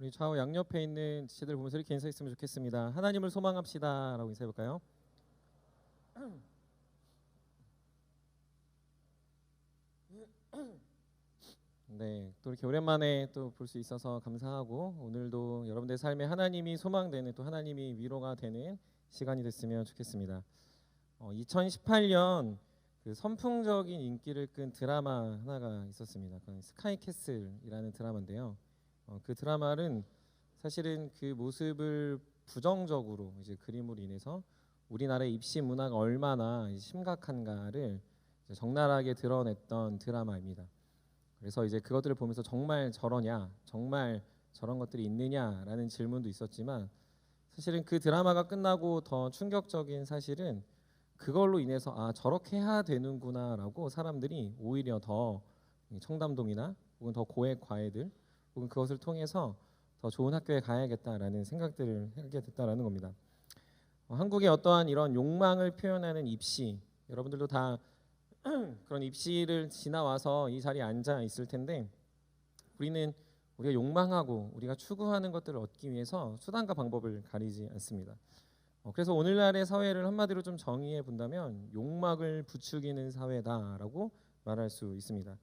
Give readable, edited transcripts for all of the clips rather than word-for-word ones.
우리 좌우 양옆에 있는 지체들 보면서 이렇게 인사했으면 좋겠습니다. 하나님을 소망합시다라고 인사해 볼까요? 네, 또 이렇게 오랜만에 또 볼 수 있어서 감사하고 오늘도 여러분들의 삶에 하나님이 소망되는 또 하나님이 위로가 되는 시간이 됐으면 좋겠습니다. 2018년 그 선풍적인 인기를 끈 드라마 하나가 있었습니다. 그 스카이 캐슬이라는 드라마인데요. 그 드라마는 사실은 그 모습을 부정적으로 이제 그림으로 인해서 우리나라의 입시 문화가 얼마나 심각한가를 이제 적나라하게 드러냈던 드라마입니다. 그래서 이제 그것들을 보면서 정말 저러냐, 정말 저런 것들이 있느냐라는 질문도 있었지만 사실은 그 드라마가 끝나고 더 충격적인 사실은 그걸로 인해서 아 저렇게 해야 되는구나라고 사람들이 오히려 더 청담동이나 혹은 더 고액 과외들 혹은 그것을 통해서 더 좋은 학교에 가야겠다라는 생각들을 하게 됐다라는 겁니다. 한국의 어떠한 이런 욕망을 표현하는 입시, 여러분들도 다 그런 입시를 지나와서 이 자리에 앉아 있을 텐데 우리가 욕망하고 우리가 추구하는 것들을 얻기 위해서 수단과 방법을 가리지 않습니다. 그래서 오늘날의 사회를 한마디로 좀 정의해 본다면 욕망을 부추기는 사회다라고 말할 수 있습니다.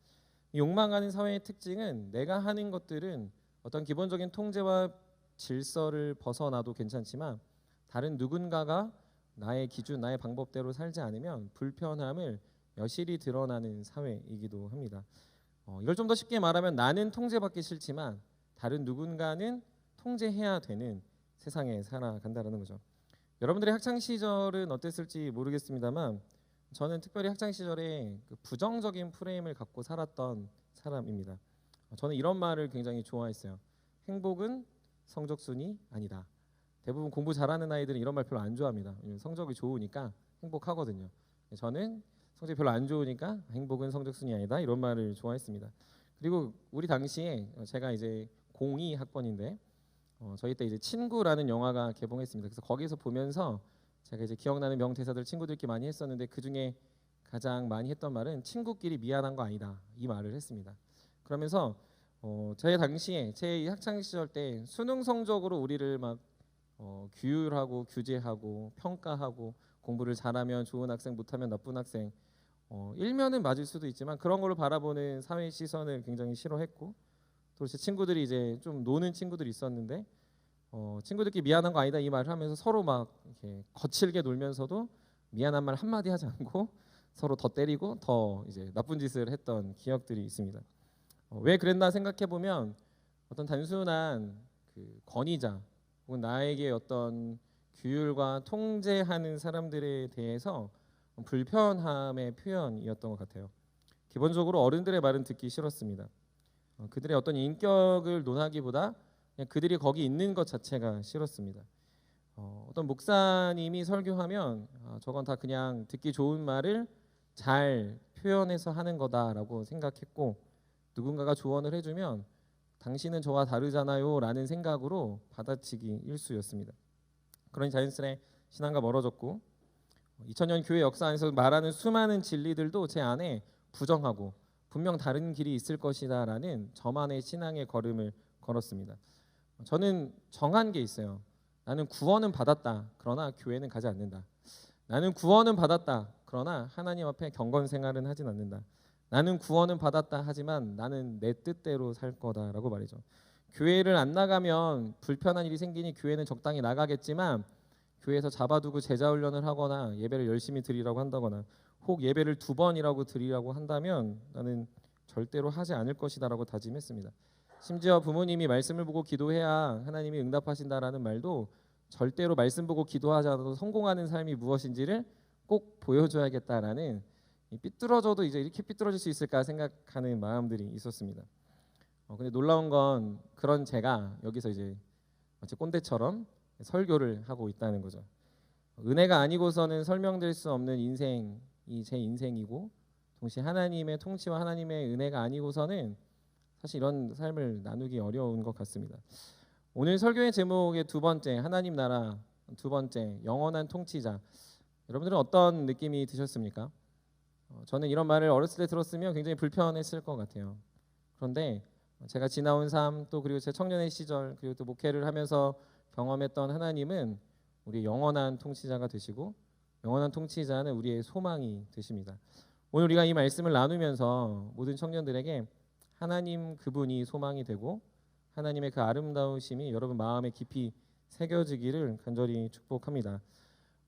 이 욕망하는 사회의 특징은 내가 하는 것들은 어떤 기본적인 통제와 질서를 벗어나도 괜찮지만 다른 누군가가 나의 기준, 나의 방법대로 살지 않으면 불편함을 여실히 드러나는 사회이기도 합니다. 이걸 좀 더 쉽게 말하면 나는 통제받기 싫지만 다른 누군가는 통제해야 되는 세상에 살아간다는 거죠. 여러분들의 학창 시절은 어땠을지 모르겠습니다만 저는 특별히 학창 시절에 그 부정적인 프레임을 갖고 살았던 사람입니다. 저는 이런 말을 굉장히 좋아했어요. 행복은 성적순이 아니다. 대부분 공부 잘하는 아이들은 이런 말 별로 안 좋아합니다. 성적이 좋으니까 행복하거든요. 저는 성적이 별로 안 좋으니까 행복은 성적순이 아니다. 이런 말을 좋아했습니다. 그리고 우리 당시에 제가 이제 02학번인데 저희 때 이제 친구라는 영화가 개봉했습니다. 그래서 거기서 보면서 제가 이제 기억나는 명대사들 친구들끼리 많이 했었는데 그 중에 가장 많이 했던 말은 친구끼리 미안한 거 아니다 이 말을 했습니다. 그러면서 제 당시에 제 학창 시절 때 수능 성적으로 우리를 막 규율하고 규제하고 평가하고 공부를 잘하면 좋은 학생 못하면 나쁜 학생 일면은 맞을 수도 있지만 그런 걸로 바라보는 사회 시선을 굉장히 싫어했고 또 제 친구들이 이제 좀 노는 친구들이 있었는데 친구들끼리 미안한 거 아니다 이 말을 하면서 서로 막 이렇게 거칠게 놀면서도 미안한 말 한마디 하지 않고 서로 더 때리고 더 이제 나쁜 짓을 했던 기억들이 있습니다. 왜 그랬나 생각해 보면 어떤 단순한 그 권위자 혹은 나에게 어떤 규율과 통제하는 사람들에 대해서 불편함의 표현이었던 것 같아요. 기본적으로 어른들의 말은 듣기 싫었습니다. 그들의 어떤 인격을 논하기보다 그냥 그들이 거기 있는 것 자체가 싫었습니다. 어떤 목사님이 설교하면 저건 다 그냥 듣기 좋은 말을 잘 표현해서 하는 거다라고 생각했고 누군가가 조언을 해주면 당신은 저와 다르잖아요 라는 생각으로 받아치기 일쑤였습니다. 그러니 자연스레 신앙과 멀어졌고 2000년 교회 역사 안에서 말하는 수많은 진리들도 제 안에 부정하고 분명 다른 길이 있을 것이다 라는 저만의 신앙의 걸음을 걸었습니다. 저는 정한 게 있어요. 나는 구원은 받았다. 그러나 교회는 가지 않는다. 나는 구원은 받았다. 그러나 하나님 앞에 경건 생활은 하진 않는다. 나는 구원은 받았다. 하지만 나는 내 뜻대로 살 거다라고 말이죠. 교회를 안 나가면 불편한 일이 생기니 교회는 적당히 나가겠지만 교회에서 잡아두고 제자 훈련을 하거나 예배를 열심히 드리라고 한다거나 혹 예배를 2번이라고 드리라고 한다면 나는 절대로 하지 않을 것이다라고 다짐했습니다. 심지어 부모님이 말씀을 보고 기도해야 하나님이 응답하신다라는 말도 절대로 말씀 보고 기도하지 않아도 성공하는 삶이 무엇인지를 꼭 보여줘야겠다라는 삐뚤어져도 이제 이렇게 삐뚤어질 수 있을까 생각하는 마음들이 있었습니다. 근데 놀라운 건 그런 제가 여기서 이제 마치 꼰대처럼 설교를 하고 있다는 거죠. 은혜가 아니고서는 설명될 수 없는 인생이 제 인생이고 동시에 하나님의 통치와 하나님의 은혜가 아니고서는 사실 이런 삶을 나누기 어려운 것 같습니다. 오늘 설교의 제목의 2번째 하나님 나라, 2번째 영원한 통치자. 여러분들은 어떤 느낌이 드셨습니까? 저는 이런 말을 어렸을 때 들었으면 굉장히 불편했을 것 같아요. 그런데 제가 지나온 삶 또 그리고 제 청년의 시절 그리고 또 목회를 하면서 경험했던 하나님은 우리 영원한 통치자가 되시고 영원한 통치자는 우리의 소망이 되십니다. 오늘 우리가 이 말씀을 나누면서 모든 청년들에게 하나님 그분이 소망이 되고 하나님의 그 아름다우심이 여러분 마음에 깊이 새겨지기를 간절히 축복합니다.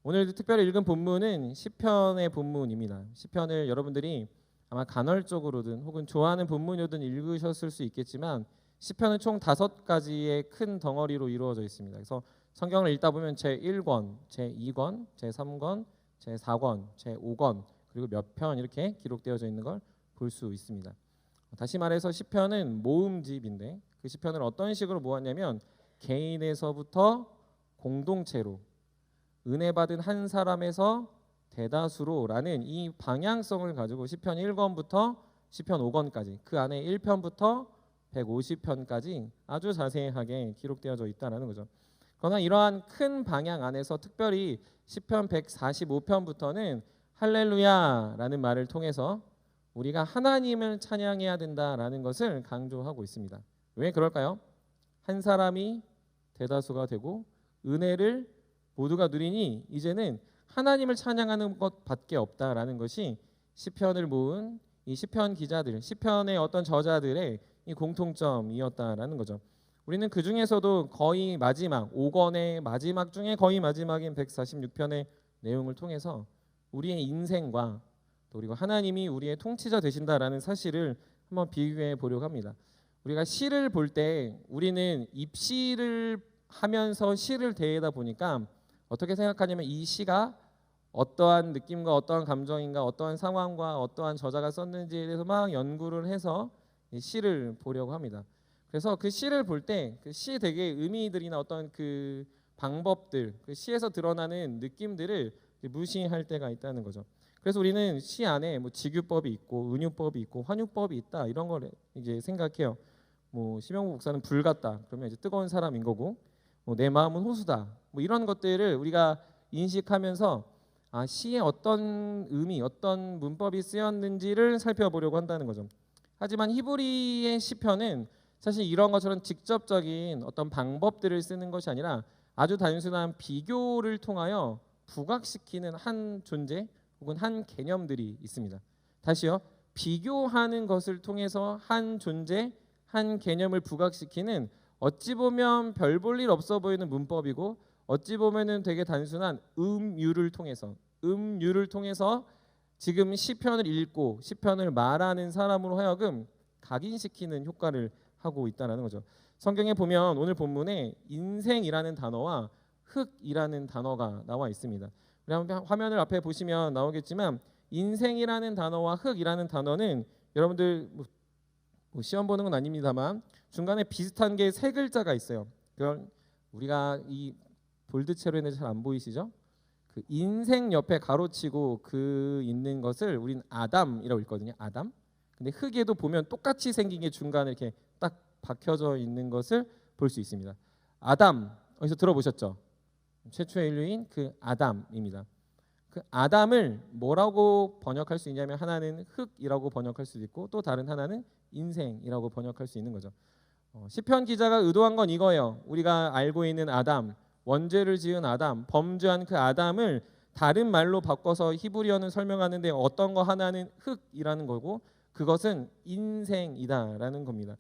오늘 특별히 읽은 본문은 시편의 본문입니다. 시편을 여러분들이 아마 간헐적으로든 혹은 좋아하는 본문이든 읽으셨을 수 있겠지만 시편은 총 5가지의 큰 덩어리로 이루어져 있습니다. 그래서 성경을 읽다 보면 제1권, 제2권, 제3권, 제4권, 제5권 그리고 몇 편 이렇게 기록되어져 있는 걸 볼 수 있습니다. 다시 말해서 시편은 모음집인데 그 시편을 어떤 식으로 모았냐면 개인에서부터 공동체로 은혜 받은 한 사람에서 대다수로라는 이 방향성을 가지고 시편 1권부터 시편 5권까지 그 안에 1편부터 150편까지 아주 자세하게 기록되어져 있다는 거죠. 그러나 이러한 큰 방향 안에서 특별히 시편 145편부터는 할렐루야라는 말을 통해서 우리가 하나님을 찬양해야 된다라는 것을 강조하고 있습니다. 왜 그럴까요? 한 사람이 대다수가 되고 은혜를 모두가 누리니 이제는 하나님을 찬양하는 것밖에 없다라는 것이 시편을 모은 이 시편 기자들, 시편의 어떤 저자들의 이 공통점이었다라는 거죠. 우리는 그 중에서도 거의 마지막 5권의 마지막 중에 거의 마지막인 146편의 내용을 통해서 우리의 인생과 또 그리고 하나님이 우리의 통치자 되신다라는 사실을 한번 비교해 보려고 합니다. 우리가 시를 볼 때 우리는 입시를 하면서 시를 대하다 보니까 어떻게 생각하냐면 이 시가 어떠한 느낌과 어떠한 감정인가 어떠한 상황과 어떠한 저자가 썼는지에 대해서 막 연구를 해서 이 시를 보려고 합니다. 그래서 그 시를 볼 때 그 시 되게 의미들이나 어떤 그 방법들 그 시에서 드러나는 느낌들을 무시할 때가 있다는 거죠. 그래서 우리는 시 안에 뭐 직유법이 있고 은유법이 있고 환유법이 있다 이런 걸 이제 생각해요. 뭐 심영구 목사는 불 같다 그러면 이제 뜨거운 사람인 거고 뭐 내 마음은 호수다 뭐 이런 것들을 우리가 인식하면서 시에 어떤 의미 어떤 문법이 쓰였는지를 살펴보려고 한다는 거죠. 하지만 히브리의 시편은 사실 이런 것처럼 직접적인 어떤 방법들을 쓰는 것이 아니라 아주 단순한 비교를 통하여 부각시키는 한 존재 혹은 한 개념들이 있습니다. 다시요. 비교하는 것을 통해서 한 존재, 한 개념을 부각시키는 어찌 보면 별 볼 일 없어 보이는 문법이고 어찌 보면은 되게 단순한 음유를 통해서 지금 시편을 읽고 시편을 말하는 사람으로 하여금 각인시키는 효과를 하고 있다는 거죠. 성경에 보면 오늘 본문에 인생이라는 단어와 흙이라는 단어가 나와 있습니다. 우리 한번 화면을 앞에 보시면 나오겠지만 인생이라는 단어와 흙이라는 단어는 여러분들 뭐 시험 보는 건 아닙니다만 중간에 비슷한 게 세 글자가 있어요. 그걸 우리가 이 볼드체로 했는데 잘 안 보이시죠? 그 인생 옆에 가로치고 그 있는 것을 우린 아담이라고 읽거든요. 아담. 근데 흙에도 보면 똑같이 생긴 게 중간에 이렇게 딱 박혀져 있는 것을 볼 수 있습니다. 아담 어디서 들어보셨죠? 최초의 인류인 그 아담입니다. 그 아담을 뭐라고 번역할 수 있냐면 하나는 흙이라고 번역할 수도 있고 또 다른 하나는 인생이라고 번역할 수 있는 거죠. 시편 기자가 의도한 건 이거예요. 우리가 알고 있는 아담, 원죄를 지은 아담, 범죄한 그 아담을 다른 말로 바꿔서 히브리어는 설명하는데 어떤 거 하나는 흙이라는 거고 그것은 인생이다라는 겁니다.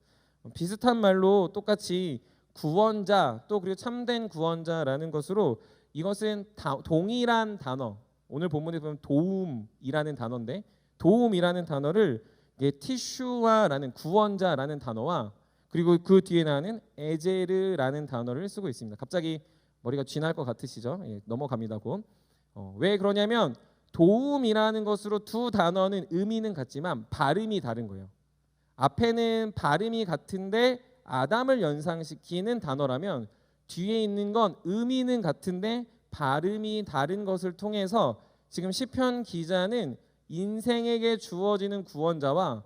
비슷한 말로 똑같이 구원자 또 그리고 참된 구원자라는 것으로 이것은 동일한 단어 오늘 본문에 보면 도움이라는 단어인데 도움이라는 단어를 티슈아라는 구원자라는 단어와 그리고 그 뒤에 나는 에제르라는 단어를 쓰고 있습니다. 갑자기 머리가 쥐날 것 같으시죠? 넘어갑니다. 왜 그러냐면 도움이라는 것으로 두 단어는 의미는 같지만 발음이 다른 거예요. 앞에는 발음이 같은데 아담을 연상시키는 단어라면 뒤에 있는 건 의미는 같은데 발음이 다른 것을 통해서 지금 시편 기자는 인생에게 주어지는 구원자와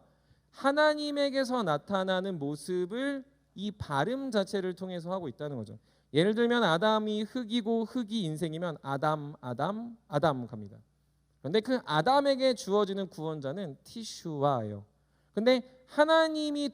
하나님에게서 나타나는 모습을 이 발음 자체를 통해서 하고 있다는 거죠. 예를 들면 아담이 흙이고 흙이 인생이면 아담 갑니다. 그런데 그 아담에게 주어지는 구원자는 티슈와예요. 근데 하나님이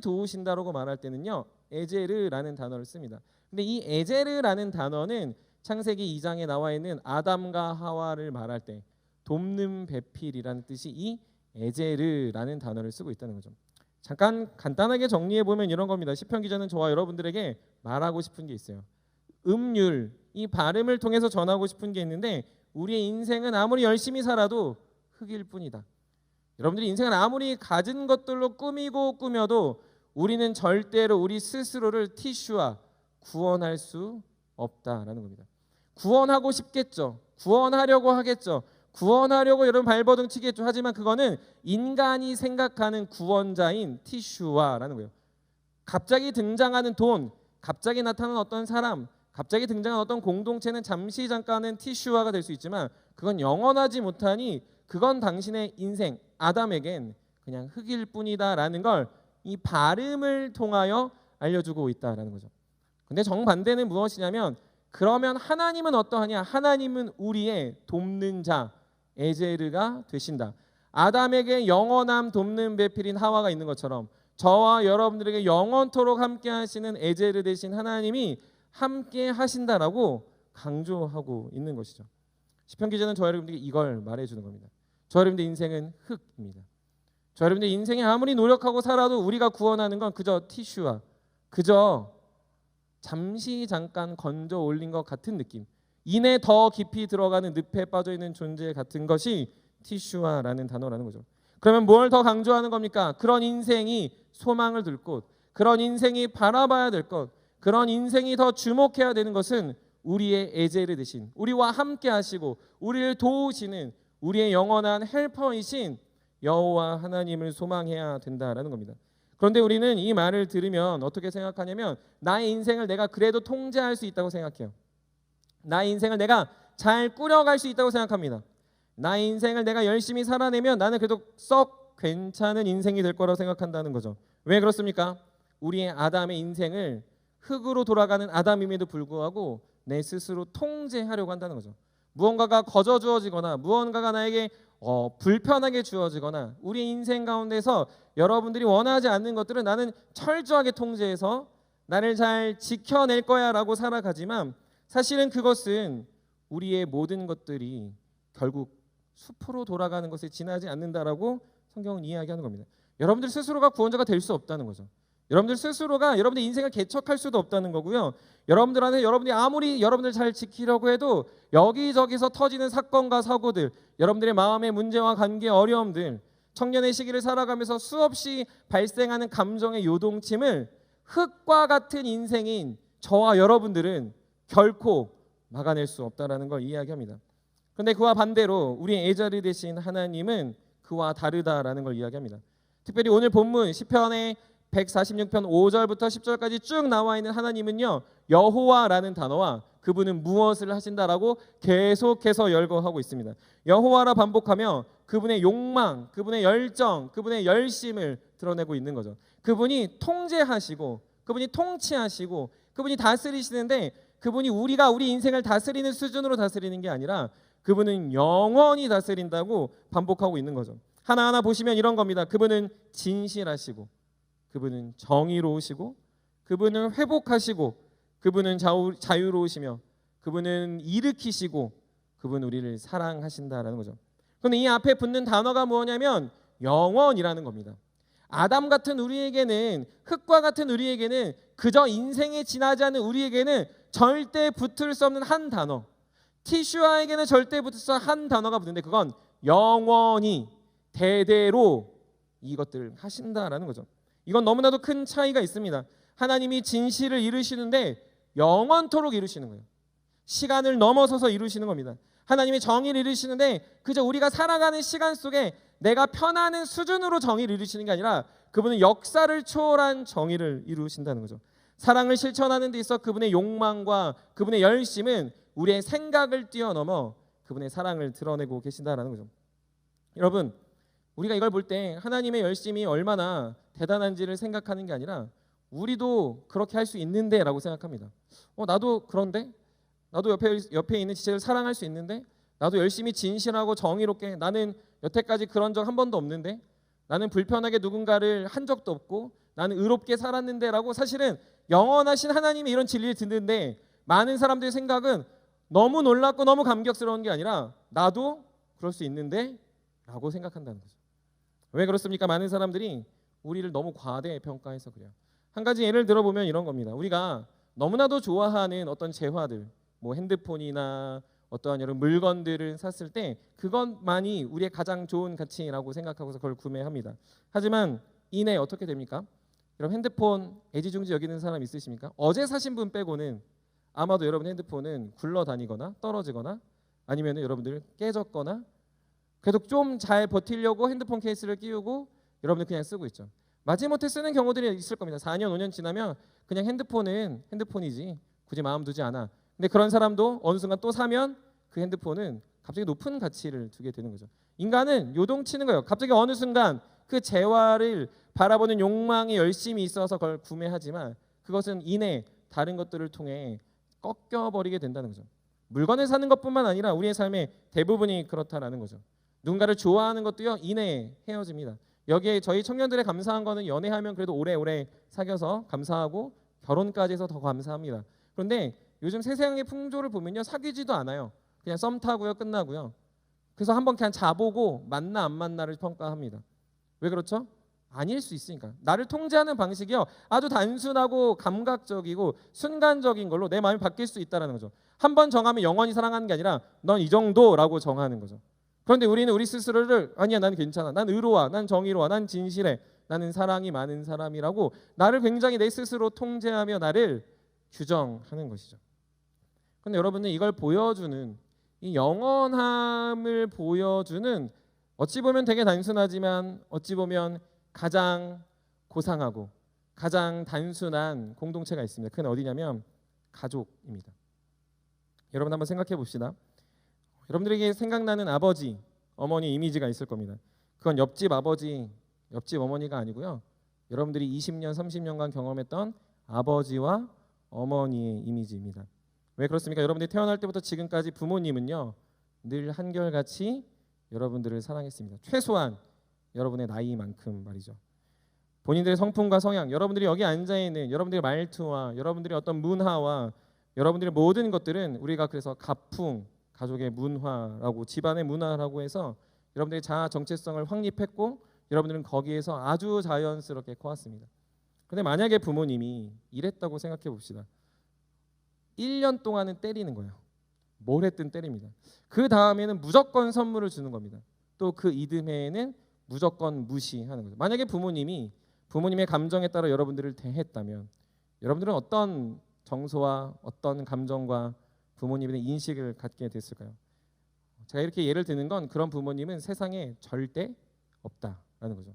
도우신다라고 말할 때는요, 에제르라는 단어를 씁니다. 근데 이 에제르라는 단어는 창세기 2장에 나와 있는 아담과 하와를 말할 때 돕는 배필이라는 뜻이 이 에제르라는 단어를 쓰고 있다는 거죠. 잠깐 간단하게 정리해 보면 이런 겁니다. 시편 기자는 저와 여러분들에게 말하고 싶은 게 있어요. 음률, 이 발음을 통해서 전하고 싶은 게 있는데, 우리의 인생은 아무리 열심히 살아도 흙일 뿐이다. 여러분들이 인생을 아무리 가진 것들로 꾸며도 우리는 절대로 우리 스스로를 티슈화, 구원할 수 없다라는 겁니다. 구원하고 싶겠죠. 구원하려고 하겠죠. 구원하려고 여러분 발버둥 치겠죠. 하지만 그거는 인간이 생각하는 구원자인 티슈화라는 거예요. 갑자기 등장하는 돈, 갑자기 나타나는 어떤 사람, 갑자기 등장한 어떤 공동체는 잠시 잠깐은 티슈화가 될 수 있지만 그건 영원하지 못하니 그건 당신의 인생 아담에겐 그냥 흙일 뿐이다라는 걸 이 발음을 통하여 알려주고 있다라는 거죠. 근데 정반대는 무엇이냐면, 그러면 하나님은 어떠하냐? 하나님은 우리의 돕는 자 에제르가 되신다. 아담에게 영원함 돕는 배필인 하와가 있는 것처럼 저와 여러분들에게 영원토록 함께 하시는 에제르 되신 하나님이 함께 하신다라고 강조하고 있는 것이죠. 시편 기자는 저 여러분들에게 이걸 말해주는 겁니다. 저 여러분들 인생은 흙입니다. 저 여러분들 인생에 아무리 노력하고 살아도 우리가 구원하는 건 그저 티슈와 그저 잠시 잠깐 건져 올린 것 같은 느낌, 이내 더 깊이 들어가는 늪에 빠져있는 존재 같은 것이 티슈화라는 단어라는 거죠. 그러면 뭘 더 강조하는 겁니까? 그런 인생이 소망을 들 곳, 그런 인생이 바라봐야 될 것, 그런 인생이 더 주목해야 되는 것은 우리의 에제르 되신, 우리와 함께 하시고 우리를 도우시는 우리의 영원한 헬퍼이신 여호와 하나님을 소망해야 된다라는 겁니다. 그런데 우리는 이 말을 들으면 어떻게 생각하냐면, 나의 인생을 내가 그래도 통제할 수 있다고 생각해요. 나의 인생을 내가 잘 꾸려갈 수 있다고 생각합니다. 나의 인생을 내가 열심히 살아내면 나는 그래도 썩 괜찮은 인생이 될 거라고 생각한다는 거죠. 왜 그렇습니까? 우리의 아담의 인생을 흙으로 돌아가는 아담임에도 불구하고 내 스스로 통제하려고 한다는 거죠. 무언가가 거저 주어지거나 무언가가 나에게 불편하게 주어지거나 우리 인생 가운데서 여러분들이 원하지 않는 것들은 나는 철저하게 통제해서 나를 잘 지켜낼 거야 라고 살아가지만, 사실은 그것은 우리의 모든 것들이 결국 숲으로 돌아가는 것에 지나지 않는다라고 성경은 이야기하는 겁니다. 여러분들 스스로가 구원자가 될 수 없다는 거죠. 여러분들 스스로가 여러분들 인생을 개척할 수도 없다는 거고요. 여러분들한테 여러분들이 아무리 여러분들 잘 지키려고 해도 여기저기서 터지는 사건과 사고들, 여러분들의 마음의 문제와 관계의 어려움들, 청년의 시기를 살아가면서 수없이 발생하는 감정의 요동침을 흙과 같은 인생인 저와 여러분들은 결코 막아낼 수 없다라는 걸 이야기합니다. 그런데 그와 반대로 우리의 에제르 되신 하나님은 그와 다르다라는 걸 이야기합니다. 특별히 오늘 본문 시편의 146편 5절부터 10절까지 쭉 나와 있는 하나님은요, 여호와라는 단어와 그분은 무엇을 하신다라고 계속해서 열거하고 있습니다. 여호와라 반복하며 그분의 욕망, 그분의 열정, 그분의 열심을 드러내고 있는 거죠. 그분이 통제하시고 그분이 통치하시고 그분이 다스리시는데, 그분이 우리가 우리 인생을 다스리는 수준으로 다스리는 게 아니라 그분은 영원히 다스린다고 반복하고 있는 거죠. 하나하나 보시면 이런 겁니다. 그분은 진실하시고, 그분은 정의로우시고, 그분은 회복하시고, 그분은 자유로우시며, 그분은 일으키시고, 그분 우리를 사랑하신다라는 거죠. 그런데 이 앞에 붙는 단어가 뭐냐면 영원이라는 겁니다. 아담 같은 우리에게는, 흙과 같은 우리에게는, 그저 인생에 지나지 않는 우리에게는 절대 붙을 수 없는 한 단어, 티슈아에게는 절대 붙을 수 없는 한 단어가 붙는데, 그건 영원히 대대로 이것들을 하신다라는 거죠. 이건 너무나도 큰 차이가 있습니다. 하나님이 진실을 이루시는데 영원토록 이루시는 거예요. 시간을 넘어서서 이루시는 겁니다. 하나님이 정의를 이루시는데 그저 우리가 살아가는 시간 속에 내가 편하는 수준으로 정의를 이루시는 게 아니라 그분은 역사를 초월한 정의를 이루신다는 거죠. 사랑을 실천하는 데 있어 그분의 욕망과 그분의 열심은 우리의 생각을 뛰어넘어 그분의 사랑을 드러내고 계신다는 거죠. 여러분, 우리가 이걸 볼 때 하나님의 열심이 얼마나 대단한지를 생각하는 게 아니라 우리도 그렇게 할 수 있는데 라고 생각합니다. 나도 그런데, 나도 옆에 있는 지체를 사랑할 수 있는데, 나도 열심히 진실하고 정의롭게, 나는 여태까지 그런 적 한 번도 없는데, 나는 불편하게 누군가를 한 적도 없고 나는 의롭게 살았는데라고 사실은 영원하신 하나님의 이런 진리를 듣는데 많은 사람들의 생각은 너무 놀랍고 너무 감격스러운 게 아니라 나도 그럴 수 있는데 라고 생각한다는 거죠. 왜 그렇습니까? 많은 사람들이 우리를 너무 과대평가해서 그래요. 한 가지 예를 들어보면 이런 겁니다. 우리가 너무나도 좋아하는 어떤 재화들, 뭐 핸드폰이나 어떠한 여러 물건들을 샀을 때 그것만이 우리의 가장 좋은 가치라고 생각하고서 그걸 구매합니다. 하지만 이내 어떻게 됩니까? 여러분 핸드폰 애지중지 여기는 사람 있으십니까? 어제 사신 분 빼고는 아마도 여러분 핸드폰은 굴러다니거나 떨어지거나 아니면 여러분들 깨졌거나 그래도 좀 잘 버티려고 핸드폰 케이스를 끼우고 여러분들 그냥 쓰고 있죠. 마지못해 쓰는 경우들이 있을 겁니다. 4년 5년 지나면 그냥 핸드폰은 핸드폰이지 굳이 마음 두지 않아. 근데 그런 사람도 어느 순간 또 사면 그 핸드폰은 갑자기 높은 가치를 두게 되는 거죠. 인간은 요동치는 거예요. 갑자기 어느 순간 그 재화를 바라보는 욕망이 열심히 있어서 그걸 구매하지만 그것은 이내 다른 것들을 통해 꺾여버리게 된다는 거죠. 물건을 사는 것뿐만 아니라 우리의 삶의 대부분이 그렇다라는 거죠. 누군가를 좋아하는 것도요 이내에 헤어집니다. 여기에 저희 청년들의 감사한 거는 연애하면 그래도 오래오래 사귀어서 감사하고 결혼까지 해서 더 감사합니다. 그런데 요즘 세상의 풍조를 보면요 사귀지도 않아요. 그냥 썸 타고요 끝나고요. 그래서 한번 그냥 자보고 만나 안 만나를 평가합니다. 왜 그렇죠? 아닐 수 있으니까. 나를 통제하는 방식이요 아주 단순하고 감각적이고 순간적인 걸로 내 마음이 바뀔 수 있다는 거죠. 한번 정하면 영원히 사랑하는 게 아니라 넌 이 정도라고 정하는 거죠. 그런데 우리는 우리 스스로를 아니야 난 괜찮아, 난 의로워, 난 정의로워, 난 진실해, 나는 사랑이 많은 사람이라고 나를 굉장히 내 스스로 통제하며 나를 규정하는 것이죠. 그런데 여러분은 이걸 보여주는 이 영원함을 보여주는 어찌 보면 되게 단순하지만 어찌 보면 가장 고상하고 가장 단순한 공동체가 있습니다. 그건 어디냐면 가족입니다. 여러분 한번 생각해 봅시다. 여러분들에게 생각나는 아버지, 어머니 이미지가 있을 겁니다. 그건 옆집 아버지, 옆집 어머니가 아니고요. 여러분들이 20년, 30년간 경험했던 아버지와 어머니의 이미지입니다. 왜 그렇습니까? 여러분들이 태어날 때부터 지금까지 부모님은요 늘 한결같이 여러분들을 사랑했습니다. 최소한 여러분의 나이만큼 말이죠. 본인들의 성품과 성향, 여러분들이 여기 앉아있는 여러분들의 말투와 여러분들의 어떤 문화와 여러분들의 모든 것들은 우리가 그래서 가풍, 가족의 문화라고 집안의 문화라고 해서 여러분들의 자아 정체성을 확립했고 여러분들은 거기에서 아주 자연스럽게 커왔습니다. 그런데 만약에 부모님이 이랬다고 생각해 봅시다. 1년 동안은 때리는 거예요. 뭘 했든 때립니다. 그 다음에는 무조건 선물을 주는 겁니다. 또 그 이듬해에는 무조건 무시하는 거죠. 만약에 부모님이 부모님의 감정에 따라 여러분들을 대했다면 여러분들은 어떤 정서와 어떤 감정과 부모님에 대한 인식을 갖게 됐을까요? 제가 이렇게 예를 드는 건 그런 부모님은 세상에 절대 없다라는 거죠.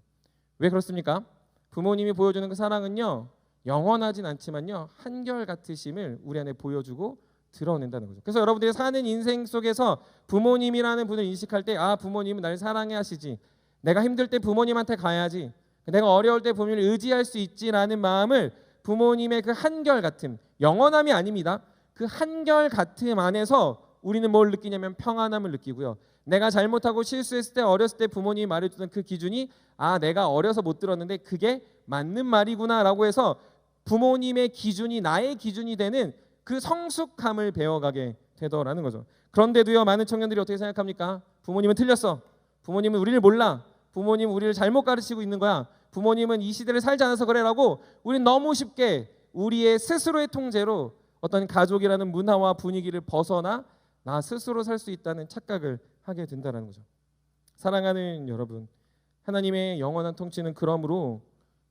왜 그렇습니까? 부모님이 보여주는 그 사랑은요 영원하진 않지만요 한결같으심을 우리 안에 보여주고 드러낸다는 거죠. 그래서 여러분들이 사는 인생 속에서 부모님이라는 분을 인식할 때 아 부모님은 나를 사랑해 하시지, 내가 힘들 때 부모님한테 가야지, 내가 어려울 때 부모님을 의지할 수 있지라는 마음을 부모님의 그 한결같음, 영원함이 아닙니다. 그 한결같음 안에서 우리는 뭘 느끼냐면 평안함을 느끼고요. 내가 잘못하고 실수했을 때 어렸을 때 부모님이 말해주던 그 기준이 아 내가 어려서 못 들었는데 그게 맞는 말이구나 라고 해서 부모님의 기준이 나의 기준이 되는 그 성숙함을 배워가게 되더라는 거죠. 그런데도요 많은 청년들이 어떻게 생각합니까? 부모님은 틀렸어, 부모님은 우리를 몰라, 부모님은 우리를 잘못 가르치고 있는 거야, 부모님은 이 시대를 살지 않아서 그래라고 우리는 너무 쉽게 우리의 스스로의 통제로 어떤 가족이라는 문화와 분위기를 벗어나 나 스스로 살 수 있다는 착각을 하게 된다는 거죠. 사랑하는 여러분, 하나님의 영원한 통치는 그러므로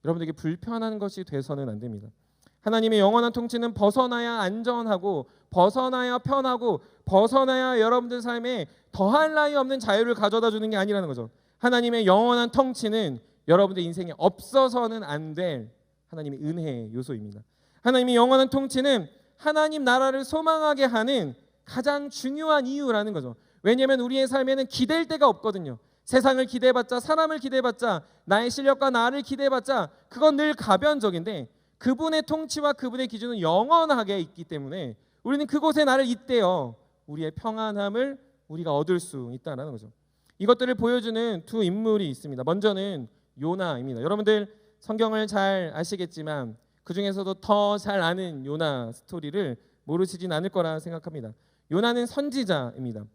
여러분들에게 불편한 것이 돼서는 안 됩니다. 하나님의 영원한 통치는 벗어나야 안전하고 벗어나야 편하고 벗어나야 여러분들 삶에 더할 나위 없는 자유를 가져다 주는 게 아니라는 거죠. 하나님의 영원한 통치는 여러분들 인생에 없어서는 안 될 하나님의 은혜의 요소입니다. 하나님의 영원한 통치는 하나님 나라를 소망하게 하는 가장 중요한 이유라는 거죠. 왜냐하면 우리의 삶에는 기댈 데가 없거든요. 세상을 기대봤자, 사람을 기대봤자, 나의 실력과 나를 기대봤자 그건 늘 가변적인데 그분의 통치와 그분의 기준은 영원하게 있기 때문에 우리는 그곳에 나를 잇대어 우리의 평안함을 우리가 얻을 수 있다는 거죠. 이것들을 보여주는 두 인물이 있습니다. 먼저는 요나입니다. 여러분들 성경을 잘 아시겠지만 그 중에서도 더 잘 아는 요나 스토리를 모르시진 않을 거라 생각합니다. 요나는 선지자입니다.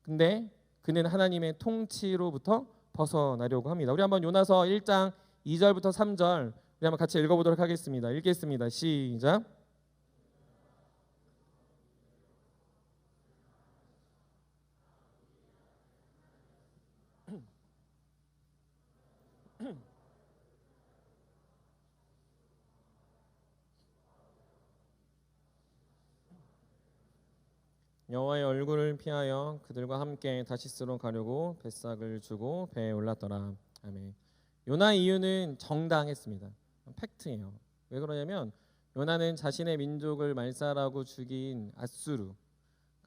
근데 그는 하나님의 통치로부터 벗어나려고 합니다. 우리 한번 요나서 1장 2절부터 3절 우리 한번 같이 읽어보도록 하겠습니다. 읽겠습니다. 시작. 여호와의 얼굴을 피하여 그들과 함께 다시스로 가려고 뱃삭을 주고 배에 올랐더라. 아멘. 요나 이유는 정당했습니다. 팩트예요. 왜 그러냐면 요나는 자신의 민족을 말살하고 죽인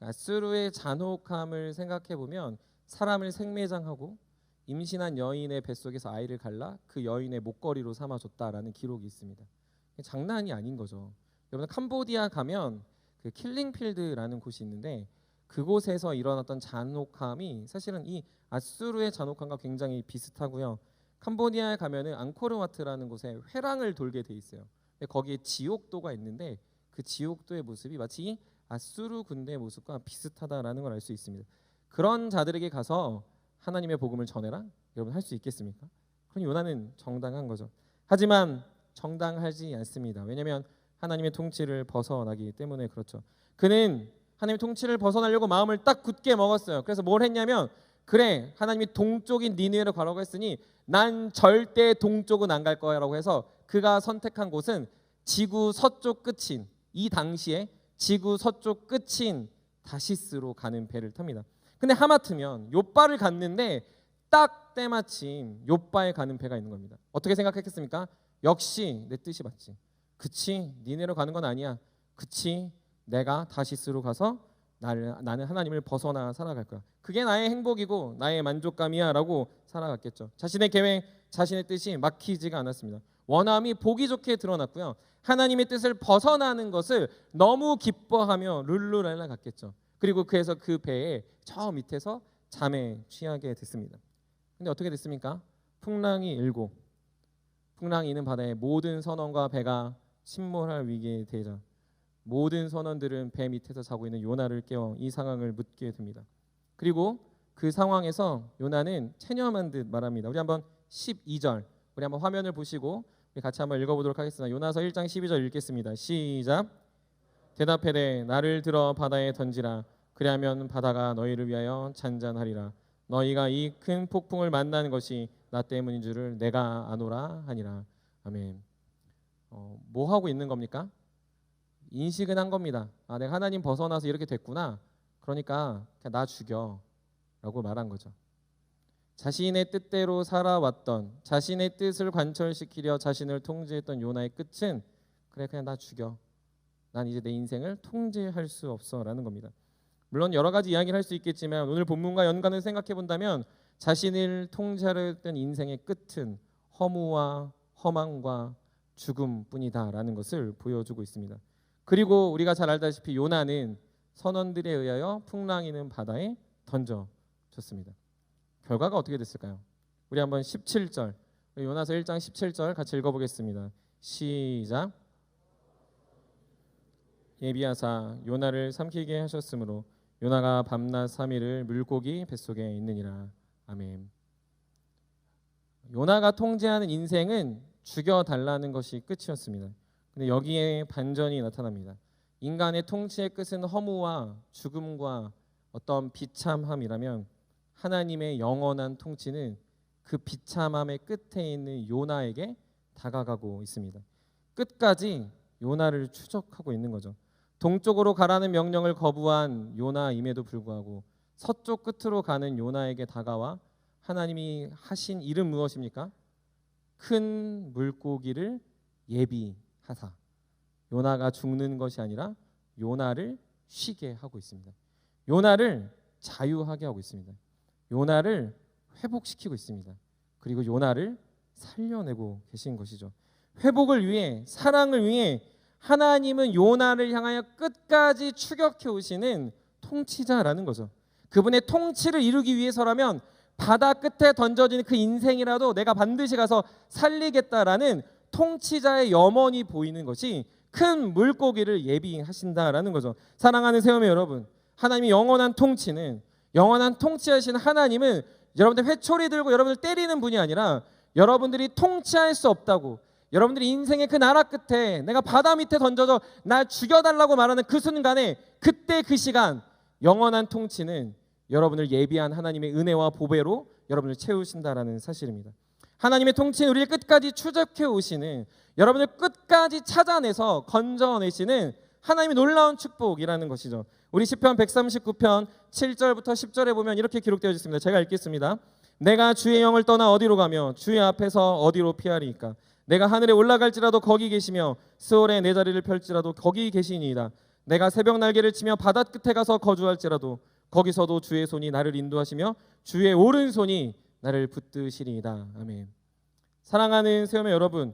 아수르의 잔혹함을 생각해 보면 사람을 생매장하고 임신한 여인의 뱃속에서 아이를 갈라 그 여인의 목걸이로 삼아줬다라는 기록이 있습니다. 장난이 아닌 거죠. 여러분 캄보디아 가면 그 킬링필드라는 곳이 있는데 그곳에서 일어났던 잔혹함이 사실은 이 아수르의 잔혹함과 굉장히 비슷하고요. 캄보디아에 가면은 앙코르와트라는 곳에 회랑을 돌게 돼 있어요. 거기에 지옥도가 있는데 그 지옥도의 모습이 마치 이 아수르 군대의 모습과 비슷하다라는 걸 알 수 있습니다. 그런 자들에게 가서 하나님의 복음을 전해라? 여러분 할 수 있겠습니까? 그럼 요나는 정당한 거죠. 하지만 정당하지 않습니다. 왜냐하면 하나님의 통치를 벗어나기 때문에 그렇죠. 그는 하나님의 통치를 벗어나려고 마음을 딱 굳게 먹었어요. 그래서 뭘 했냐면 그래 하나님이 동쪽인 니느웨로 가라고 했으니 난 절대 동쪽은 안 갈 거야라고 해서 그가 선택한 곳은 지구 서쪽 끝인 이 당시에 지구 서쪽 끝인 다시스로 가는 배를 탑니다. 근데 하마터면 욥바를 갔는데 딱 때마침 욥바에 가는 배가 있는 겁니다. 어떻게 생각했겠습니까? 역시 내 뜻이 맞지. 그치 니네로 가는 건 아니야. 그치 내가 다시스로 가서 나는 하나님을 벗어나 살아갈 거야. 그게 나의 행복이고 나의 만족감이야 라고 살아갔겠죠. 자신의 계획 자신의 뜻이 막히지가 않았습니다. 원함이 보기 좋게 드러났고요. 하나님의 뜻을 벗어나는 것을 너무 기뻐하며 룰루랄라 갔겠죠. 그리고 그래서 그 배에 저 밑에서 잠에 취하게 됐습니다. 근데 어떻게 됐습니까? 풍랑이 일고 풍랑이 있는 바다에 모든 선원과 배가 침몰할 위기에 대자 모든 선원들은 배 밑에서 자고 있는 요나를 깨워 이 상황을 묻게 됩니다. 그리고 그 상황에서 요나는 체념한 듯 말합니다. 우리 한번 12절 우리 한번 화면을 보시고 우리 같이 한번 읽어보도록 하겠습니다. 요나서 1장 12절 읽겠습니다. 시작. 대답하되 나를 들어 바다에 던지라. 그리하면 바다가 너희를 위하여 잔잔하리라. 너희가 이 큰 폭풍을 만나는 것이 나 때문인 줄을 내가 아노라 하니라. 아멘. 뭐 하고 있는 겁니까? 인식은 한 겁니다. 아, 내가 하나님 벗어나서 이렇게 됐구나. 그러니까 그냥 나 죽여 라고 말한 거죠. 자신의 뜻대로 살아왔던 자신의 뜻을 관철시키려 자신을 통제했던 요나의 끝은 그래 그냥 나 죽여. 난 이제 내 인생을 통제할 수 없어 라는 겁니다. 물론 여러 가지 이야기를 할 수 있겠지만 오늘 본문과 연관을 생각해 본다면 자신을 통제하려 했던 인생의 끝은 허무와 허망과 죽음뿐이다 라는 것을 보여주고 있습니다. 그리고 우리가 잘 알다시피 요나는 선원들에 의하여 풍랑이는 바다에 던져졌습니다. 결과가 어떻게 됐을까요? 우리 한번 17절 우리 요나서 1장 17절 같이 읽어보겠습니다. 시작. 예비하사 요나를 삼키게 하셨으므로 요나가 밤낮 3일을 물고기 뱃속에 있느니라. 아멘. 요나가 통제하는 인생은 죽여달라는 것이 끝이었습니다. 근데 여기에 반전이 나타납니다. 인간의 통치의 끝은 허무와 죽음과 어떤 비참함이라면 하나님의 영원한 통치는 그 비참함의 끝에 있는 요나에게 다가가고 있습니다. 끝까지 요나를 추적하고 있는 거죠. 동쪽으로 가라는 명령을 거부한 요나임에도 불구하고 서쪽 끝으로 가는 요나에게 다가와 하나님이 하신 일은 무엇입니까? 큰 물고기를 예비하사 요나가 죽는 것이 아니라 요나를 쉬게 하고 있습니다. 요나를 자유하게 하고 있습니다. 요나를 회복시키고 있습니다. 그리고 요나를 살려내고 계신 것이죠. 회복을 위해 사랑을 위해 하나님은 요나를 향하여 끝까지 추격해 오시는 통치자라는 거죠. 그분의 통치를 이루기 위해서라면 바다 끝에 던져진 그 인생이라도 내가 반드시 가서 살리겠다라는 통치자의 염원이 보이는 것이 큰 물고기를 예비하신다라는 거죠. 사랑하는 세움의 여러분, 하나님이 영원한 통치하신 하나님은 여러분들 회초리 들고 여러분들 때리는 분이 아니라 여러분들이 통치할 수 없다고, 여러분들이 인생의 그 나라 끝에 내가 바다 밑에 던져져 날 죽여달라고 말하는 그 순간에, 그때 그 시간 영원한 통치는 여러분을 예비한 하나님의 은혜와 보배로 여러분을 채우신다라는 사실입니다. 하나님의 통치는 우리를 끝까지 추적해 오시는, 여러분을 끝까지 찾아내서 건져내시는 하나님의 놀라운 축복이라는 것이죠. 우리 시편 139편 7절부터 10절에 보면 이렇게 기록되어 있습니다. 제가 읽겠습니다. 내가 주의 영을 떠나 어디로 가며 주의 앞에서 어디로 피하리이까? 내가 하늘에 올라갈지라도 거기 계시며 스올에 내 자리를 펼지라도 거기 계시니이다. 내가 새벽 날개를 치며 바다 끝에 가서 거주할지라도 거기서도 주의 손이 나를 인도하시며 주의 오른손이 나를 붙드시리이다. 아멘. 사랑하는 세움의 여러분,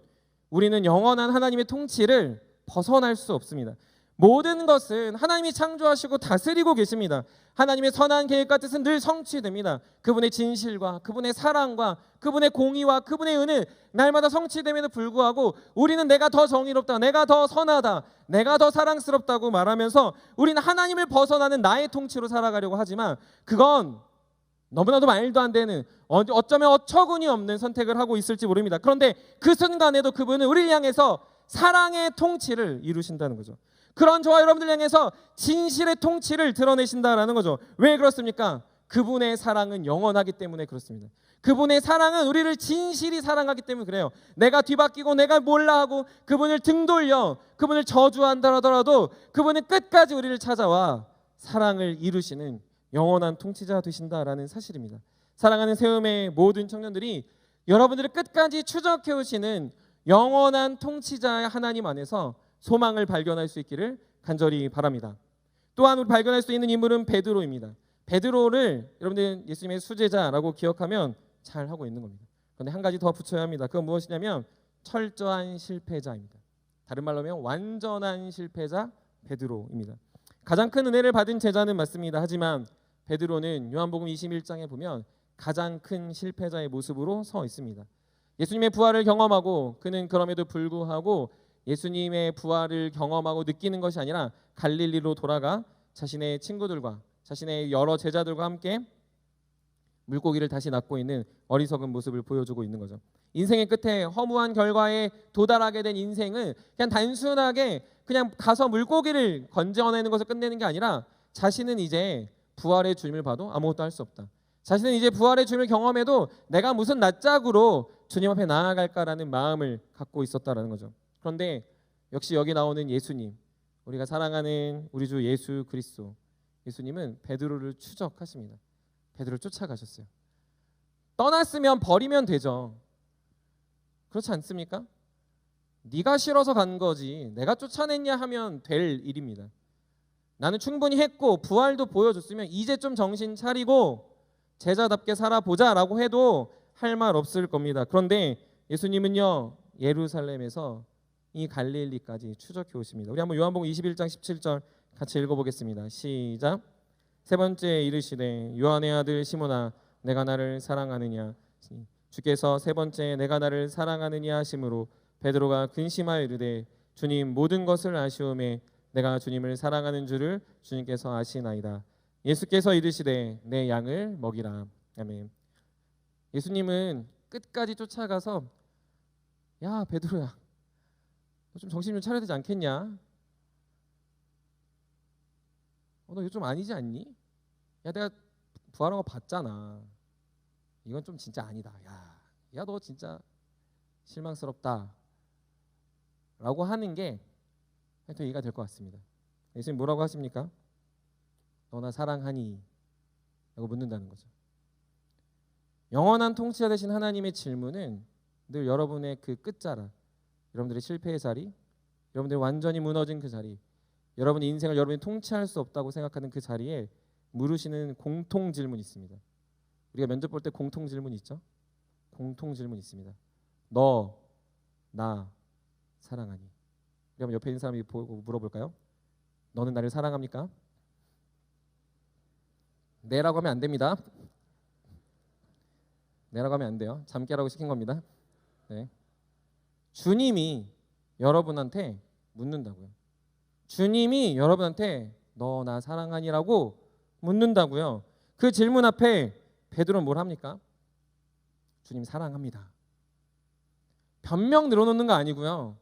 우리는 영원한 하나님의 통치를 벗어날 수 없습니다. 모든 것은 하나님이 창조하시고 다스리고 계십니다. 하나님의 선한 계획과 뜻은 늘 성취됩니다. 그분의 진실과 그분의 사랑과 그분의 공의와 그분의 은혜 날마다 성취됨에도 불구하고 우리는 내가 더 정의롭다, 내가 더 선하다, 내가 더 사랑스럽다고 말하면서 우리는 하나님을 벗어나는 나의 통치로 살아가려고 하지만 그건 너무나도 말도 안 되는, 어쩌면 어처구니 없는 선택을 하고 있을지 모릅니다. 그런데 그 순간에도 그분은 우리를 향해서 사랑의 통치를 이루신다는 거죠. 그런 저와 여러분들 향해서 진실의 통치를 드러내신다라는 거죠. 왜 그렇습니까? 그분의 사랑은 영원하기 때문에 그렇습니다. 그분의 사랑은 우리를 진실이 사랑하기 때문에 그래요. 내가 뒤바뀌고 내가 몰라 하고 그분을 등 돌려 그분을 저주한다 하더라도 그분은 끝까지 우리를 찾아와 사랑을 이루시는 영원한 통치자 되신다라는 사실입니다. 사랑하는 세움의 모든 청년들이 여러분들을 끝까지 추적해 오시는 영원한 통치자의 하나님 안에서 소망을 발견할 수 있기를 간절히 바랍니다. 또한 우리 발견할 수 있는 인물은 베드로입니다. 베드로를 여러분들 예수님의 수제자라고 기억하면 잘 하고 있는 겁니다. 그런데 한 가지 더 붙여야 합니다. 그건 무엇이냐면 철저한 실패자입니다. 다른 말로 하면 완전한 실패자 베드로입니다. 가장 큰 은혜를 받은 제자는 맞습니다. 하지만 베드로는 요한복음 21장에 보면 가장 큰 실패자의 모습으로 서 있습니다. 예수님의 부활을 경험하고 그는 그럼에도 불구하고 예수님의 부활을 경험하고 느끼는 것이 아니라 갈릴리로 돌아가 자신의 친구들과 자신의 여러 제자들과 함께 물고기를 다시 낚고 있는 어리석은 모습을 보여주고 있는 거죠. 인생의 끝에 허무한 결과에 도달하게 된 인생은 그냥 단순하게 그냥 가서 물고기를 건져내는 것을 끝내는 게 아니라 자신은 이제 부활의 주님을 봐도 아무것도 할 수 없다. 자신은 이제 부활의 주님을 경험해도 내가 무슨 낯짝으로 주님 앞에 나아갈까라는 마음을 갖고 있었다라는 거죠. 그런데 역시 여기 나오는 예수님, 우리가 사랑하는 우리 주 예수 그리스도, 예수님은 베드로를 추적하십니다. 베드로를 쫓아가셨어요. 떠났으면 버리면 되죠. 그렇지 않습니까? 네가 싫어서 간 거지 내가 쫓아냈냐 하면 될 일입니다. 나는 충분히 했고 부활도 보여줬으면 이제 좀 정신 차리고 제자답게 살아보자 라고 해도 할 말 없을 겁니다. 그런데 예수님은요 예루살렘에서 이 갈릴리까지 추적해 오십니다. 우리 한번 요한복음 21장 17절 같이 읽어보겠습니다. 시작. 세 번째 이르시되 요한의 아들 시몬아 내가 나를 사랑하느냐. 주께서 세 번째 내가 나를 사랑하느냐 하심으로 베드로가 근심하여 이르되 주님 모든 것을 아시오매 내가 주님을 사랑하는 줄을 주님께서 아시나이다. 예수께서 이르시되 내 양을 먹이라. 아멘. 예수님은 끝까지 쫓아가서 야 베드로야 너 좀 정신 좀 차려야 되지 않겠냐? 너 이거 좀 아니지 않니? 야 내가 부활한 거 봤잖아. 이건 좀 진짜 아니다. 야 너 진짜 실망스럽다 라고 하는 게 더 이해가 될 것 같습니다. 예수님 뭐라고 하십니까? 너나 사랑하니? 라고 묻는다는 거죠. 영원한 통치자 되신 하나님의 질문은 늘 여러분의 그 끝자락, 여러분들의 실패의 자리, 여러분들이 완전히 무너진 그 자리, 여러분의 인생을 여러분이 통치할 수 없다고 생각하는 그 자리에 물으시는 공통 질문이 있습니다. 우리가 면접 볼 때 공통 질문 있죠? 공통 질문 있습니다. 너, 나 사랑하니? 우리 한번 옆에 있는 사람이 보고 물어볼까요? 너는 나를 사랑합니까? 네라고 하면 안 됩니다. 내라고 하면 안 돼요. 잠 깨라고 시킨 겁니다. 네. 주님이 여러분한테 묻는다고요. 주님이 여러분한테 너 나 사랑하니라고 묻는다고요. 그 질문 앞에 베드로는 뭘 합니까? 주님 사랑합니다. 변명 늘어놓는 거 아니고요.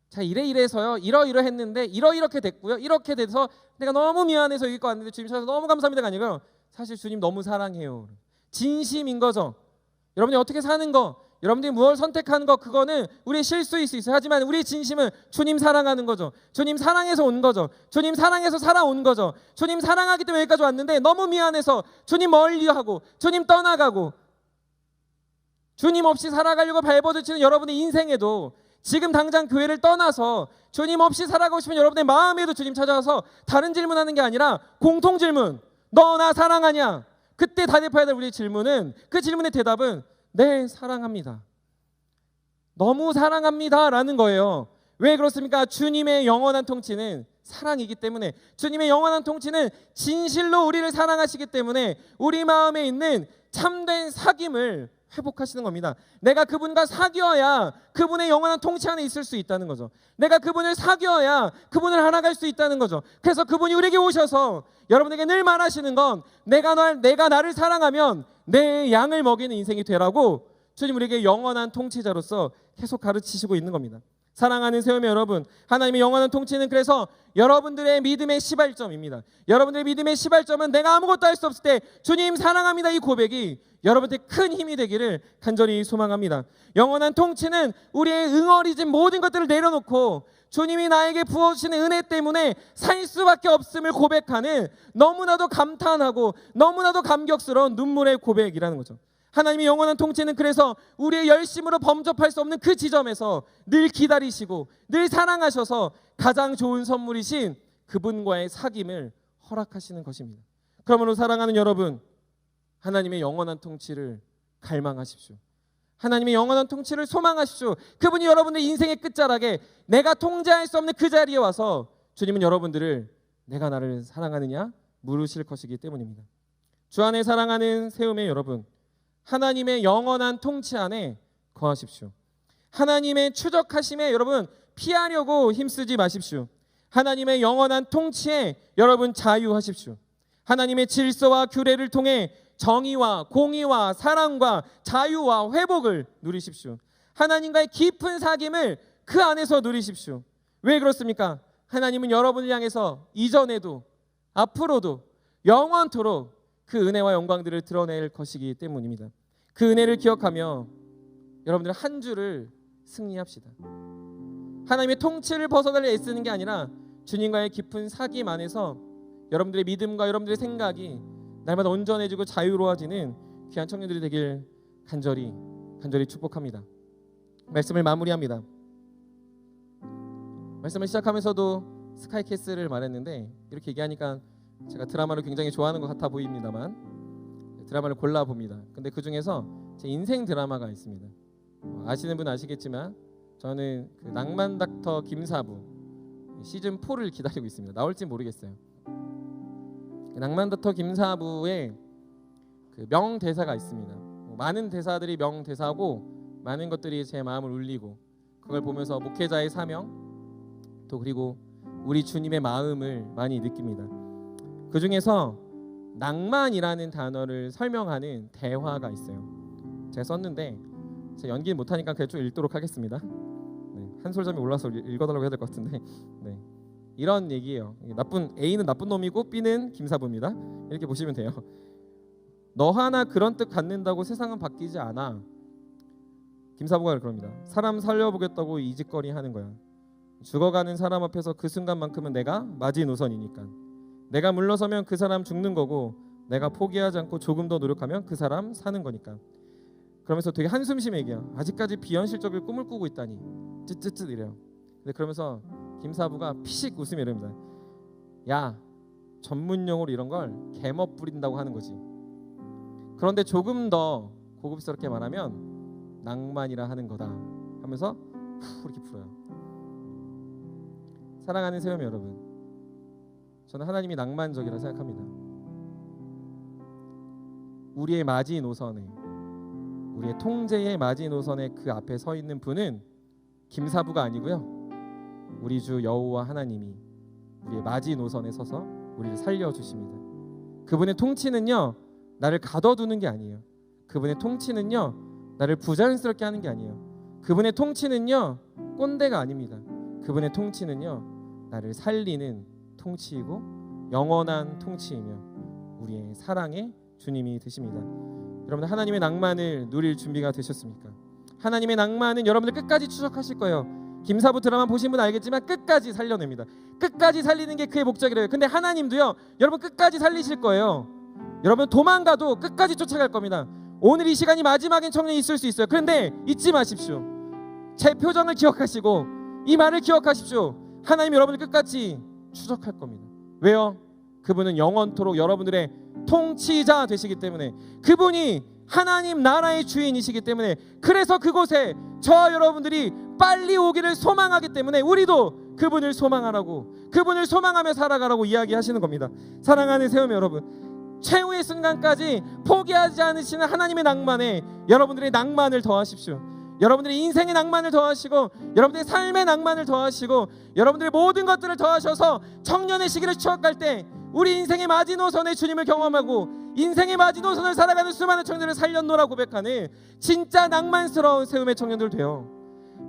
자, 이래서요. 이러했는데 이렇게 됐고요. 이렇게 돼서 내가 너무 미안해서 여기까지 왔는데 주님 찾아서 너무 감사합니다가 아니고요. 사실 주님 너무 사랑해요. 진심인 거죠. 여러분이 어떻게 사는 거, 여러분들이 무엇을 선택하는 거, 그거는 우리의 실수일 수 있어요. 하지만 우리의 진심은 주님 사랑하는 거죠. 주님 사랑해서 온 거죠. 주님 사랑해서 살아온 거죠. 주님 사랑하기 때문에 여기까지 왔는데 너무 미안해서 주님 멀리하고 주님 떠나가고 주님 없이 살아가려고 발버둥치는 여러분의 인생에도 지금 당장 교회를 떠나서 주님 없이 살아가고 싶은 여러분의 마음에도 주님 찾아와서 다른 질문하는 게 아니라 공통 질문, 너 나 사랑하냐? 그때 대답해야 될 우리의 질문은, 그 질문의 대답은 네, 사랑합니다. 너무 사랑합니다 라는 거예요. 왜 그렇습니까? 주님의 영원한 통치는 사랑이기 때문에, 주님의 영원한 통치는 진실로 우리를 사랑하시기 때문에 우리 마음에 있는 참된 사귐을 회복하시는 겁니다. 내가 그분과 사귀어야 그분의 영원한 통치 안에 있을 수 있다는 거죠. 내가 그분을 사귀어야 그분을 알아갈 수 있다는 거죠. 그래서 그분이 우리에게 오셔서 여러분에게 늘 말하시는 건 내가 나를 사랑하면 내 양을 먹이는 인생이 되라고 주님 우리에게 영원한 통치자로서 계속 가르치시고 있는 겁니다. 사랑하는 세우며 여러분, 하나님의 영원한 통치는 그래서 여러분들의 믿음의 시발점입니다. 여러분들의 믿음의 시발점은 내가 아무것도 할 수 없을 때 주님 사랑합니다 이 고백이 여러분한테 큰 힘이 되기를 간절히 소망합니다. 영원한 통치는 우리의 응어리진 모든 것들을 내려놓고 주님이 나에게 부어주시는 은혜 때문에 살 수밖에 없음을 고백하는 너무나도 감탄하고 너무나도 감격스러운 눈물의 고백이라는 거죠. 하나님의 영원한 통치는 그래서 우리의 열심으로 범접할 수 없는 그 지점에서 늘 기다리시고 늘 사랑하셔서 가장 좋은 선물이신 그분과의 사귐을 허락하시는 것입니다. 그러므로 사랑하는 여러분, 하나님의 영원한 통치를 갈망하십시오. 하나님의 영원한 통치를 소망하십시오. 그분이 여러분의 인생의 끝자락에 내가 통제할 수 없는 그 자리에 와서 주님은 여러분들을 내가 나를 사랑하느냐 물으실 것이기 때문입니다. 주 안에 사랑하는 세움의 여러분, 하나님의 영원한 통치 안에 거하십시오. 하나님의 추적하심에 여러분 피하려고 힘쓰지 마십시오. 하나님의 영원한 통치에 여러분 자유하십시오. 하나님의 질서와 규례를 통해 정의와 공의와 사랑과 자유와 회복을 누리십시오. 하나님과의 깊은 사귐을 그 안에서 누리십시오. 왜 그렇습니까? 하나님은 여러분을 향해서 이전에도 앞으로도 영원토록 그 은혜와 영광들을 드러낼 것이기 때문입니다. 그 은혜를 기억하며 여러분들 한 주를 승리합시다. 하나님의 통치를 벗어나려 애쓰는 게 아니라 주님과의 깊은 사귐 안에서 여러분들의 믿음과 여러분들의 생각이 날마다 온전해지고 자유로워지는 귀한 청년들이 되길 간절히 축복합니다. 말씀을 마무리합니다. 말씀을 시작하면서도 스카이캐슬을 말했는데 이렇게 얘기하니까 제가 드라마를 굉장히 좋아하는 것 같아 보입니다만 드라마를 골라봅니다. 근데 그 중에서 제 인생 드라마가 있습니다. 아시는 분 아시겠지만 저는 그 낭만 닥터 김사부 시즌 4를 기다리고 있습니다. 나올지 모르겠어요. 낭만 닥터 김사부의 그 명대사가 있습니다. 많은 대사들이 명대사고 많은 것들이 제 마음을 울리고 그걸 보면서 목회자의 사명 또 그리고 우리 주님의 마음을 많이 느낍니다. 그 중에서 낭만이라는 단어를 설명하는 대화가 있어요. 제가 썼는데 제가 연기는 못하니까 그냥 좀 읽도록 하겠습니다. 네, 한 솔점이 올라서 읽어달라고 해야 될 것 같은데 네, 이런 얘기예요. A는 나쁜 놈이고 B는 김사부입니다. 이렇게 보시면 돼요. 너 하나 그런 뜻 갖는다고 세상은 바뀌지 않아. 김사부가 그럽니다. 사람 살려보겠다고 이 짓거리 하는 거야. 죽어가는 사람 앞에서 그 순간만큼은 내가 마지노선이니까. 내가 물러서면 그 사람 죽는 거고 내가 포기하지 않고 조금 더 노력하면 그 사람 사는 거니까. 그러면서 되게 한숨 쉬며 얘기해요. 아직까지 비현실적인 꿈을 꾸고 있다니 쯧쯧쯧 이래요. 근데 그러면서 김사부가 피식 웃으며 이럽니다. 야, 전문용어로 이런 걸 개멋 부린다고 하는 거지. 그런데 조금 더 고급스럽게 말하면 낭만이라 하는 거다 하면서 후 이렇게 풀어요. 사랑하는 세움 여러분, 저는 하나님이 낭만적이라 생각합니다. 우리의 마지노선에 우리의 통제의 마지노선에 그 앞에 서 있는 분은 김사부가 아니고요, 우리 주 여호와 하나님이 우리의 마지노선에 서서 우리를 살려주십니다. 그분의 통치는요, 나를 가둬두는 게 아니에요. 그분의 통치는요, 나를 부자연스럽게 하는 게 아니에요. 그분의 통치는요, 꼰대가 아닙니다. 그분의 통치는요, 나를 살리는 통치이고 영원한 통치이며 우리의 사랑의 주님이 되십니다. 여러분들, 하나님의 낭만을 누릴 준비가 되셨습니까? 하나님의 낭만은 여러분들 끝까지 추적하실 거예요. 김사부 드라마 보신 분 알겠지만 끝까지 살려냅니다. 끝까지 살리는 게 그의 목적이래요. 근데 하나님도요, 여러분 끝까지 살리실 거예요. 여러분 도망가도 끝까지 쫓아갈 겁니다. 오늘 이 시간이 마지막인 청년이 있을 수 있어요. 그런데 잊지 마십시오. 제 표정을 기억하시고 이 말을 기억하십시오. 하나님 여러분을 끝까지 추적할 겁니다. 왜요? 그분은 영원토록 여러분들의 통치자 되시기 때문에, 그분이 하나님 나라의 주인이시기 때문에, 그래서 그곳에 저와 여러분들이 빨리 오기를 소망하기 때문에 우리도 그분을 소망하라고, 그분을 소망하며 살아가라고 이야기하시는 겁니다. 사랑하는 세움 여러분, 최후의 순간까지 포기하지 않으시는 하나님의 낭만에 여러분들의 낭만을 더하십시오. 여러분들의 인생의 낭만을 더하시고, 여러분들의 삶의 낭만을 더하시고, 여러분들의 모든 것들을 더하셔서 청년의 시기를 추억할 때 우리 인생의 마지노선의 주님을 경험하고 인생의 마지노선을 살아가는 수많은 청년들을 살렸노라 고백하는 진짜 낭만스러운 세움의 청년들 돼요.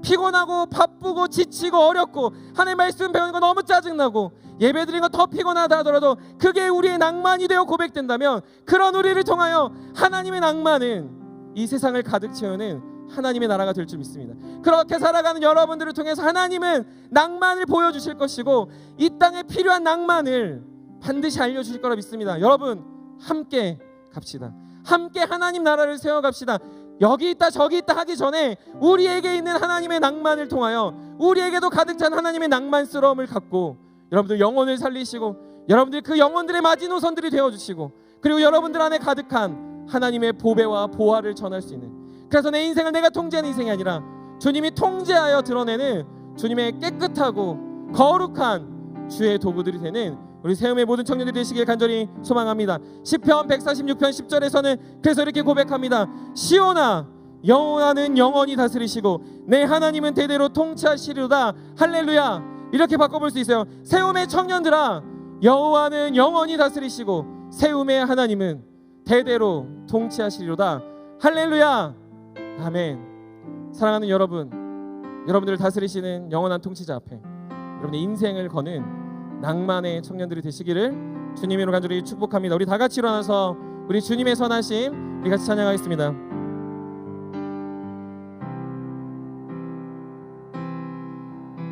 피곤하고 바쁘고 지치고 어렵고 하나님의 말씀 배우는 거 너무 짜증나고 예배드리는 거 더 피곤하다 하더라도 그게 우리의 낭만이 되어 고백된다면, 그런 우리를 통하여 하나님의 낭만은 이 세상을 가득 채우는 하나님의 나라가 될 줄 믿습니다. 그렇게 살아가는 여러분들을 통해서 하나님은 낭만을 보여주실 것이고 이 땅에 필요한 낭만을 반드시 알려주실 거라 믿습니다. 여러분 함께 갑시다. 함께 하나님 나라를 세워갑시다. 여기 있다 저기 있다 하기 전에 우리에게 있는 하나님의 낭만을 통하여 우리에게도 가득 찬 하나님의 낭만스러움을 갖고 여러분들 영혼을 살리시고 여러분들 그 영혼들의 마지노선들이 되어주시고, 그리고 여러분들 안에 가득한 하나님의 보배와 보화를 전할 수 있는, 그래서 내 인생을 내가 통제하는 인생이 아니라 주님이 통제하여 드러내는 주님의 깨끗하고 거룩한 주의 도구들이 되는 우리 세움의 모든 청년들이 되시길 간절히 소망합니다. 시편 146편 10절에서는 그래서 이렇게 고백합니다. 시온아, 여호와는 영원히 다스리시고 내 하나님은 대대로 통치하시리로다. 할렐루야. 이렇게 바꿔볼 수 있어요. 세움의 청년들아, 여호와는 영원히 다스리시고 세움의 하나님은 대대로 통치하시리로다. 할렐루야. 아멘. 사랑하는 여러분, 여러분들을 다스리시는 영원한 통치자 앞에 여러분의 인생을 거는 낭만의 청년들이 되시기를 주님으로 간절히 축복합니다. 우리 다 같이 일어나서 우리 주님의 선하심 우리 같이 찬양하겠습니다.